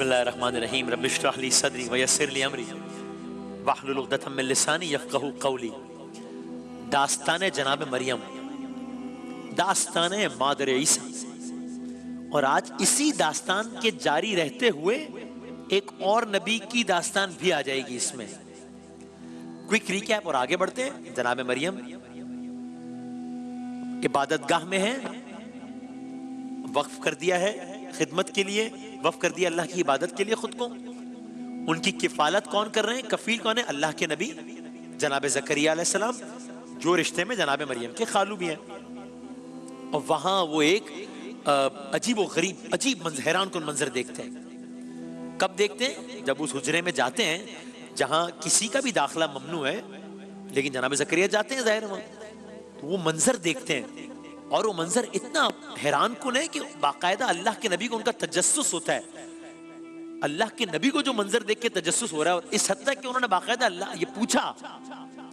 بسم اللہ الرحمن الرحیم رب اشرح لی صدری ویسر لی امری واحلل عقدۃ من لسانی یفقہوا قولی۔ داستان جناب مریم، داستان مادر عیسیٰ، اور آج اسی داستان کے جاری رہتے ہوئے ایک اور نبی کی داستان بھی آ جائے گی اس میں۔ کوئک ریکیپ اور آگے بڑھتے ہیں۔ جناب مریم عبادت گاہ میں ہے، وقف کر دیا ہے خدمت کے لیے، وقف کر دیا اللہ کی عبادت کے لیے خود کو۔ ان کی کفالت کون کر رہے ہیں؟ کفیل کون ہے؟ اللہ کے نبی جناب زکریا علیہ السلام، جو رشتے میں جناب مریم کے خالو بھی ہیں۔ اور وہاں وہ ایک عجیب و غریب، عجیب حیران کن منظر دیکھتے ہیں۔ کب دیکھتے ہیں؟ جب اس حجرے میں جاتے ہیں جہاں کسی کا بھی داخلہ ممنوع ہے، لیکن جناب زکریا جاتے ہیں ظاہر وہاں، تو وہ منظر دیکھتے ہیں، اور وہ منظر اتنا حیران کن ہے کہ باقاعدہ اللہ کے نبی کو ان کا تجسس ہوتا ہے۔ اللہ کے نبی کو جو منظر دیکھ کے تجسس ہو رہا ہے، اور اس حد تک کہ انہوں نے باقاعدہ اللہ یہ پوچھا،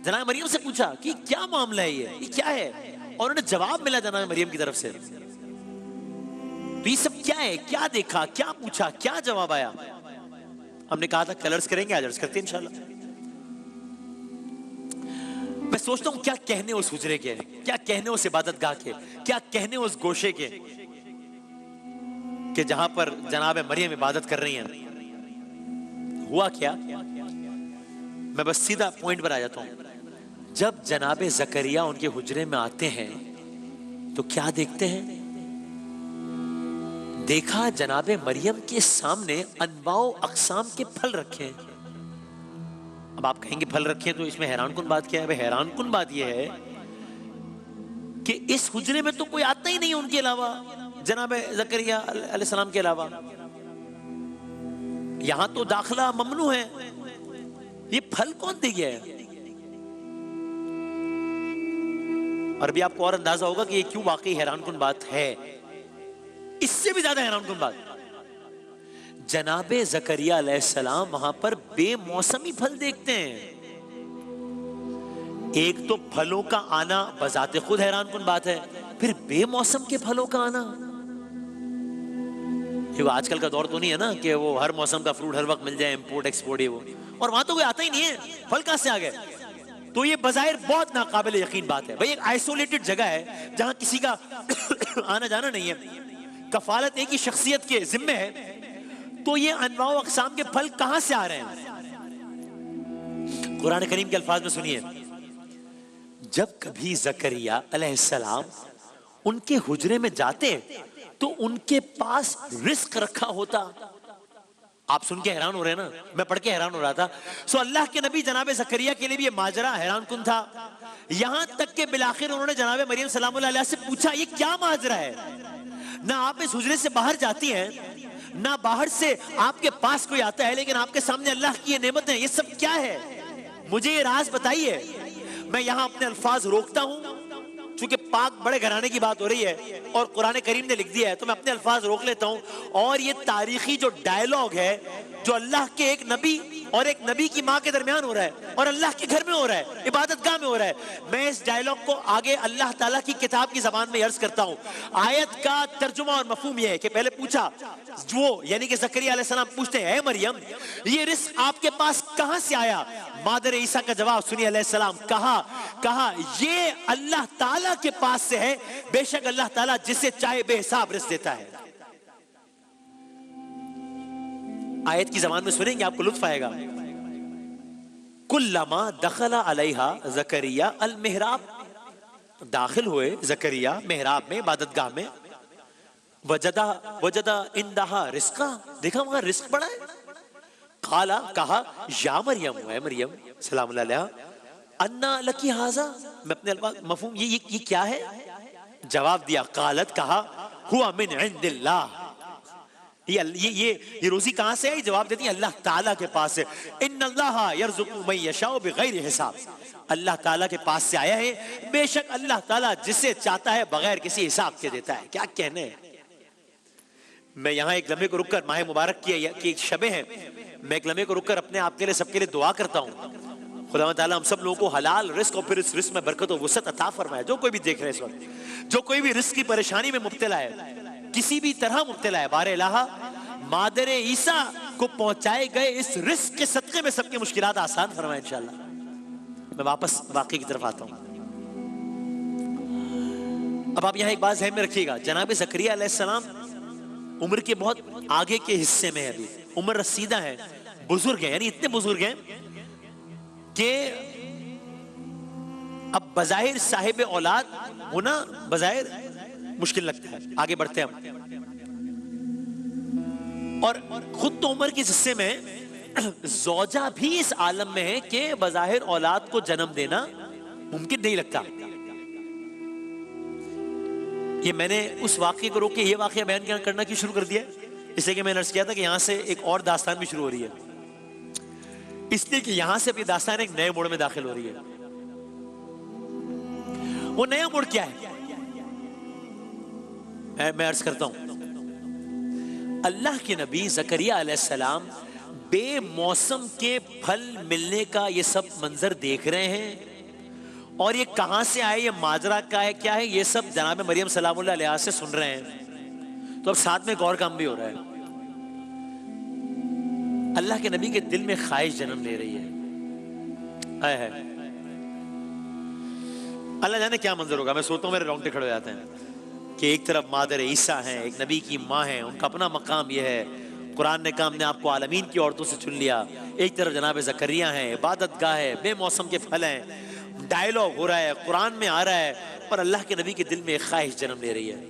جناب مریم سے پوچھا کہ کیا معاملہ ہے، یہ کیا ہے، اور انہیں جواب ملا جناب مریم کی طرف سے۔ تو یہ سب کیا ہے، کیا دیکھا، کیا پوچھا، کیا جواب آیا؟ ہم نے کہا تھا کلرز کریں گے، آج عرض کرتے ہیں انشاءاللہ۔ میں سوچتا ہوں کیا کہنے اس حجرے کے، کیا کہنے اس عبادت گاہ کے، کیا کہنے اس گوشے کے کہ جہاں پر جناب مریم عبادت کر رہی ہیں۔ ہوا کیا؟ میں بس سیدھا پوائنٹ پر آ جاتا ہوں۔ جب جناب زکریا ان کے حجرے میں آتے ہیں تو کیا دیکھتے ہیں؟ دیکھا جناب مریم کے سامنے انواع و اقسام کے پھل رکھے ہیں۔ اب آپ کہیں گے پھل رکھے ہیں تو اس میں حیران کن بات کیا ہے؟ حیران کن بات یہ ہے کہ اس حجرے میں تو کوئی آتا ہی نہیں ان کے علاوہ، جناب زکریا علیہ السلام کے علاوہ۔ یہاں تو داخلہ ممنوع ہے، یہ پھل کون دے گیا ہے؟ اور ابھی آپ کو اور اندازہ ہوگا کہ یہ کیوں واقعی حیران کن بات ہے۔ اس سے بھی زیادہ حیران کن بات، جناب زکریا علیہ السلام وہاں پر بے موسمی پھل دیکھتے ہیں۔ ایک تو پھلوں کا آنا بذات خود حیران کن بات ہے، پھر بے موسم کے پھلوں کا آنا۔ وہ آج کل کا دور تو نہیں ہے نا کہ وہ ہر موسم کا فروٹ ہر وقت مل جائے، امپورٹ ایکسپورٹ ہے وہ، اور وہاں تو کوئی آتا ہی نہیں ہے، پھل کہاں سے آ گئے؟ تو یہ بظاہر بہت ناقابل یقین بات ہے۔ بھئی ایک آئسولیٹڈ جگہ ہے جہاں کسی کا آنا جانا نہیں ہے، کفالت ایک ہی شخصیت کے ذمہ ہے، تو یہ انواع و اقسام کے پھل کہاں سے آ رہے ہیں؟ قرآن کریم کے الفاظ میں سنیے، جب کبھی زکریا علیہ السلام ان کے حجرے میں جاتے تو ان کے پاس رزق رکھا ہوتا۔ آپ سن کے حیران ہو رہے ہیں نا، میں پڑھ کے حیران ہو رہا تھا۔ سو اللہ کے نبی جناب زکریا کے لیے بھی یہ ماجرا حیران کن تھا، یہاں تک کہ بالآخر انہوں نے جناب مریم سلام اللہ علیہ سے پوچھا یہ کیا ماجرا ہے؟ نہ آپ اس حجرے سے باہر جاتی ہیں، نہ باہر سے آپ کے پاس کوئی آتا ہے، لیکن آپ کے سامنے اللہ کی یہ نعمت ہے، یہ سب کیا ہے؟ مجھے یہ راز بتائیے۔ میں یہاں اپنے الفاظ روکتا ہوں، چونکہ پاک بڑے گھرانے کی بات ہو رہی ہے اور قرآن کریم نے لکھ دیا ہے، تو میں اپنے الفاظ روک لیتا ہوں۔ اور یہ تاریخی جو ڈائیلاگ ہے جو اللہ کے ایک نبی اور ایک نبی کی ماں کے درمیان ہو رہا ہے اور اللہ کے گھر میں ہو رہا ہے، عبادت گاہ میں ہو رہا ہے، میں اس ڈائیلاگ کو آگے اللہ تعالیٰ کی کتاب کی زبان میں عرض کرتا ہوں۔ آیت کا ترجمہ اور مفہوم یہ ہے کہ پہلے پوچھا وہ، یعنی کہ زکریا علیہ السلام پوچھتے ہیں، اے مریم یہ رزق آپ کے پاس کہاں سے آیا؟ مادر عیسیٰ کا جواب سنیے علیہ السلام، کہا یہ اللہ تعالیٰ کے پاس سے ہے، بے شک اللہ تعالیٰ جسے چاہے بے حساب رزق دیتا ہے۔ آیت کی زبان میں سنیں گے آپ کو لطف آئے گا۔ کلما دخل علیہا زکریا المحراب، داخل ہوئے زکریا محراب میں، عبادت گاہ میں، وجدہ اندہا رزقا، دیکھا وہاں رزق پڑا ہے۔ قالا، کہا، یا مریم، اے مریم سلام اللہ علیہ، انا لکی ھذا، میں اپنے الفاظ مفہوم یہ کیا ہے؟ جواب دیا، قالت، کہا، ہوا من عند اللہ، یہ روزی کہاں سے ہے؟ جواب دیتی ہے اللہ تعالیٰ کے پاس سے، ان اللہ یرزق من یشاء بغیر حساب، اللہ تعالیٰ کے پاس سے آیا ہے، بے شک اللہ تعالیٰ جسے چاہتا ہے بغیر کسی حساب کے دیتا ہے۔ کیا کہنے ہیں؟ میں یہاں ایک لمحے کو رک کر، ماہ مبارک کی ایک شبیں ہیں، میں ایک لمحے کو رک کر اپنے آپ کے لیے سب کے لیے دعا کرتا ہوں، خدا تعالیٰ ہم سب لوگوں کو حلال رزق اور پھر اس رزق میں برکت و وسعت عطا فرمائے۔ جو کوئی بھی دیکھ رہے اس وقت، جو کوئی بھی رزق کی پریشانی میں مبتلا ہے، کسی بھی طرح مبتلا ہے، بار الہ مادر عیسیٰ کو پہنچائے گئے اس رزق کے صدقے میں سب کی مشکلات آسان فرمائے انشاءاللہ۔ میں واپس واقعے کی طرف آتا ہوں۔ اب آپ یہاں ایک بات ذہن میں رکھیے گا، جناب زکریا علیہ السلام عمر کے بہت آگے کے حصے میں ہے، ابھی عمر رسیدہ ہے، بزرگ ہیں، یعنی اتنے بزرگ ہیں کہ اب بظاہر صاحب اولاد ہونا بظاہر مشکل لگتا ہے۔ آگے بڑھتے ہیں ہم، اور خود تو عمر کے حصے میں زوجہ بھی اس عالم میں ہے کہ بظاہر اولاد کو جنم دینا ممکن نہیں لگتا۔ یہ میں نے اس واقعے کو روک کے یہ واقعہ بیان کرنا کیوں شروع کر دیا، اس لیے کہ میں نے عرض کیا تھا کہ یہاں سے ایک اور داستان بھی شروع ہو رہی ہے، اس لیے کہ یہاں سے اپنی داستان ایک نئے موڑ میں داخل ہو رہی ہے۔ وہ نیا موڑ کیا ہے؟ میں عرض کرتا ہوں، اللہ کے نبی زکریا علیہ السلام بے موسم کے پھل ملنے کا یہ سب منظر دیکھ رہے ہیں، اور یہ کہاں سے آئے، یہ ماجرا کا ہے، کیا ہے، یہ سب جناب مریم سلام اللہ علیہ سے سن رہے ہیں۔ تو اب ساتھ میں ایک اور کام بھی ہو رہا ہے، اللہ کے نبی کے دل میں خواہش جنم لے رہی ہے۔ آئے ہے اللہ جانے کیا منظر ہوگا، میں سوچتا ہوں میرے رونگٹے کھڑے ہو جاتے ہیں کہ ایک طرف مادر عیسیٰ ہیں، ایک نبی کی ماں ہیں، ان کا اپنا مقام یہ ہے، قرآن نے کہا ہم نے آپ کو عالمین کی عورتوں سے چن لیا، ایک طرف جناب زکریا ہیں، عبادت گاہ ہے، بے موسم کے پھل ہیں، ڈائیلاگ ہو رہا ہے، قرآن میں آ رہا ہے، اور اللہ کے نبی کے دل میں ایک خواہش جنم لے رہی ہے،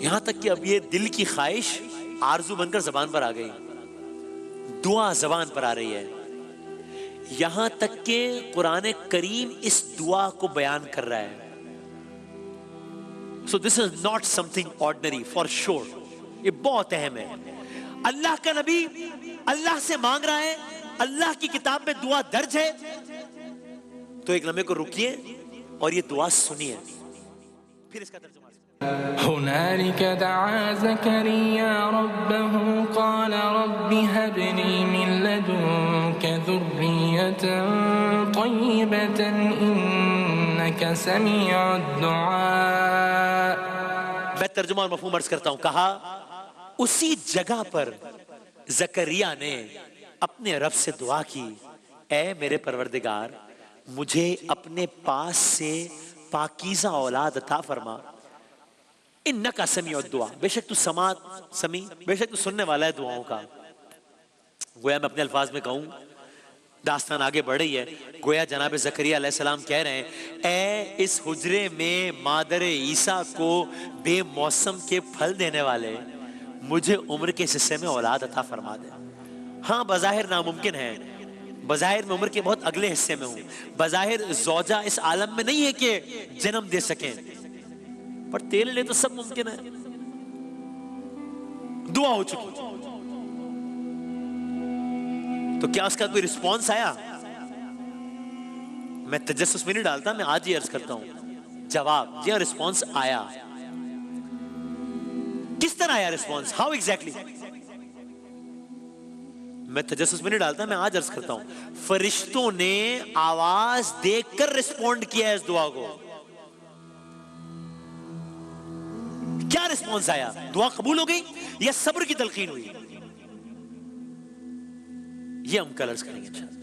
یہاں تک کہ اب یہ دل کی خواہش آرزو بن کر زبان پر آ گئی، دعا زبان پر آ رہی ہے، یہاں تک کہ قرآن کریم اس دعا کو بیان کر رہا ہے۔ So this is not something ordinary for sure، یہ بہت اہم ہے۔ اللہ کا نبی اللہ سے مانگ رہا ہے، اللہ کی کتاب میں دعا درج ہے، تو ایک لمحے کو رکیے اور یہ دعا سنیے، پھر اس کا ترجمہ۔ هنالك دعا زكريا ربه قال رب هب لي من لدنك ذرية طيبة إنك سميع الدعاء۔ میں ترجمہ اور مفہوم عرض کرتا ہوں، کہا اسی جگہ پر زکریا نے اپنے رب سے دعا کی، اے میرے پروردگار مجھے اپنے پاس سے پاکیزہ اولاد عطا فرما، انکا سمیع الدعاء، بے شک تو سمیع، بے شک تو سننے والا ہے دعاؤں کا۔ گویا میں اپنے الفاظ میں کہوں، داستان آگے بڑھ رہی ہے، گویا جناب زکریا علیہ السلام کہہ رہے ہیں اے اس حجرے میں مادر عیسیٰ کو بے موسم کے پھل دینے والے، مجھے عمر کے اس حصے میں اولاد عطا فرما دے۔ ہاں بظاہر ناممکن ہے، بظاہر میں عمر کے بہت اگلے حصے میں ہوں، بظاہر زوجہ اس عالم میں نہیں ہے کہ جنم دے سکیں، پر تیرے لیے تو سب ممکن ہے۔ دعا ہو چکی، تو کیا اس کا کوئی رسپانس آیا؟ میں تجسس میں نہیں ڈالتا، میں آج ہی عرض کرتا ہوں، جواب جی ہاں، رسپانس آیا۔ کس طرح آیا رسپانس؟ How exactly? میں تجسس میں نہیں ڈالتا، میں آج عرض کرتا ہوں، فرشتوں نے آواز دیکھ کر رسپونڈ کیا ہے اس دعا کو۔ کیا رسپانس آیا؟ دعا قبول ہو گئی یا صبر کی تلقین ہوئی؟ یہ ہم کل عرض کریں گے انشاءاللہ۔